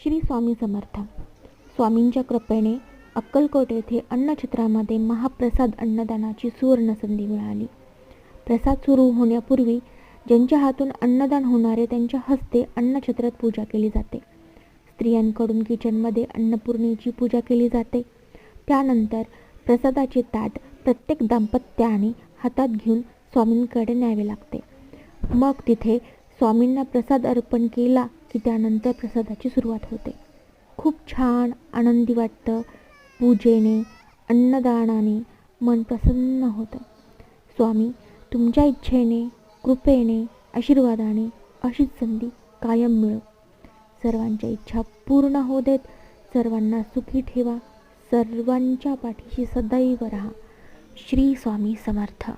श्री स्वामी समर्थ. स्वामींच्या कृपेने अक्कलकोट येथे अन्नछत्रामध्ये महाप्रसाद अन्नदानाची सुवर्ण संधी मिळाली. प्रसाद सुरू होण्यापूर्वी ज्यांच्या हातून अन्नदान होणारे त्यांच्या हस्ते अन्नछत्रात पूजा केली जाते. स्त्रियांकडून किचनमध्ये अन्नपूर्णेची पूजा केली जाते. त्यानंतर प्रसादाचे ताट प्रत्येक दाम्पत्याने हातात घेऊन स्वामींकडे न्यावे लागते. मग तिथे स्वामींना प्रसाद अर्पण केला की त्यानंतर प्रसादाची सुरुवात होते. खूप छान आनंदी वाटतं. पूजेने, अन्नदानाने मन प्रसन्न होतं. स्वामी तुमच्या इच्छेने, कृपेने, आशीर्वादाने अशीच संधी कायम मिळो. सर्वांच्या इच्छा पूर्ण होऊ देत. सर्वांना सुखी ठेवा. सर्वांच्या पाठीशी सदैव राहा. श्री स्वामी समर्थ.